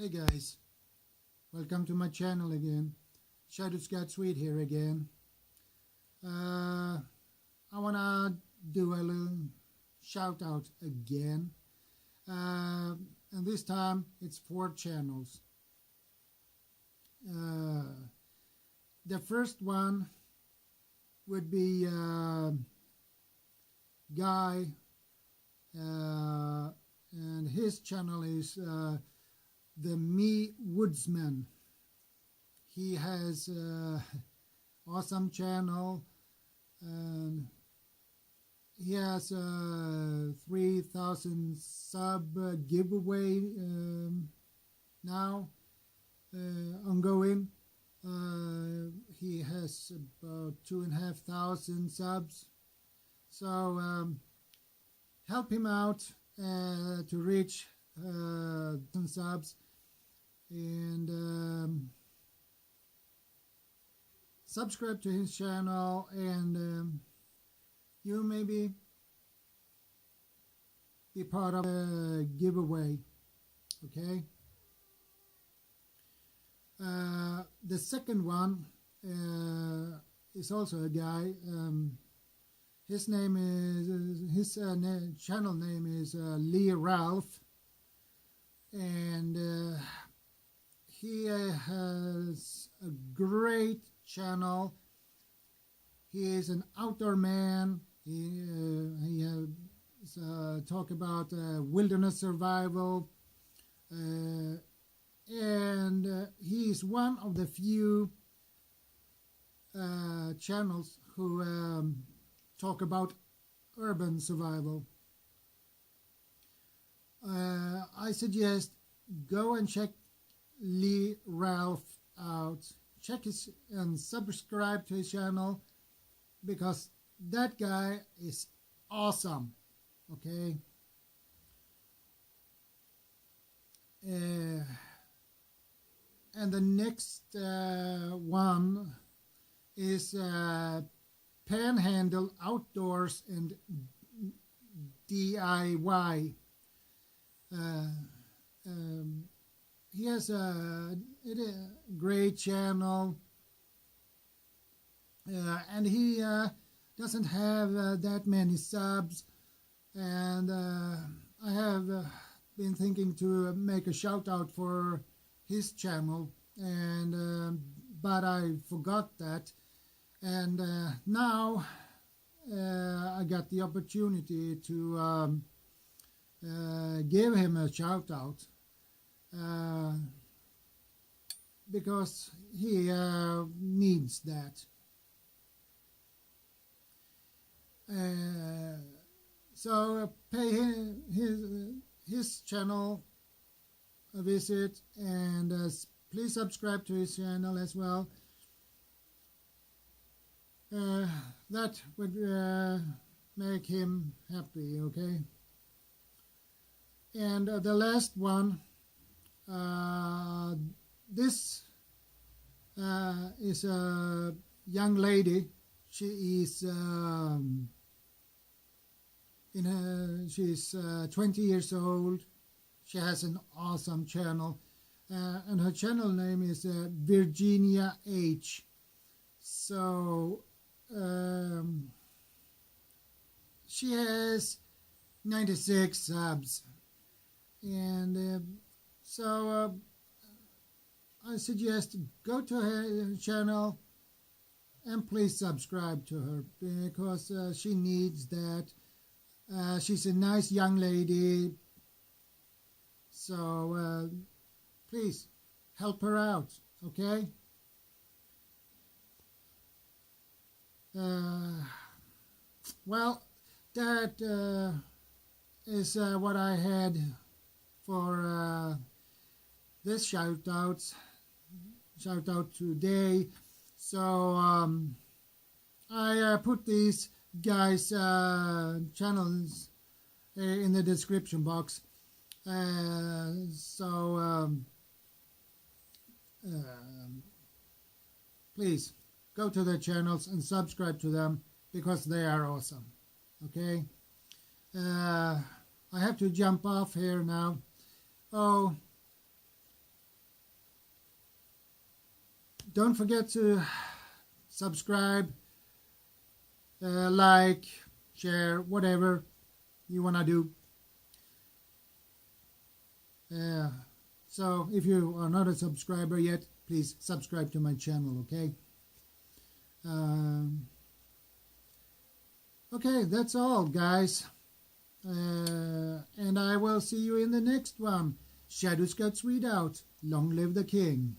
Hey guys, welcome to my channel again. Shadow Scout Sweet here again. I wanna do a little shout out again, and this time it's 4 channels. The first one would be Guy, and his channel is the Me Woodsman. He has awesome channel. He has 3,000 sub giveaway now ongoing. He has about 2,500 subs. So help him out to reach 10 subs, and subscribe to his channel, and you maybe be part of a giveaway. Okay. The second one is also a guy. His name is channel name is Lee Ralph, and he has a great channel. He is an outdoor man. He talk about wilderness survival, and he is one of the few channels who talk about urban survival. I suggest go and check Lee Ralph out. Check his and subscribe to his channel, because that guy is awesome. Okay. And the next one is Panhandle Outdoors and DIY. He has a great channel, and he doesn't have that many subs, and I have been thinking to make a shout out for his channel, and but I forgot that, and now I got the opportunity to give him a shout out, because he needs that. So pay his channel a visit, and please subscribe to his channel as well. That would make him happy. Okay. And the last one, this is a young lady. She is she's 20 years old. She has an awesome channel, and her channel name is Virginia H. So she has 96 subs, and so I suggest go to her channel and please subscribe to her, because she needs that. She's a nice young lady, so please help her out, okay? Well, that is what I had for this shout out today. So I put these guys' channels in the description box. Please go to their channels and subscribe to them, because they are awesome. Okay. I have to jump off here now. Oh, don't forget to subscribe, like, share, whatever you want to do. So if you are not a subscriber yet, please subscribe to my channel, okay? Okay, that's all, guys. And I will see you in the next one. Shadowscuts Readout. Long live the king.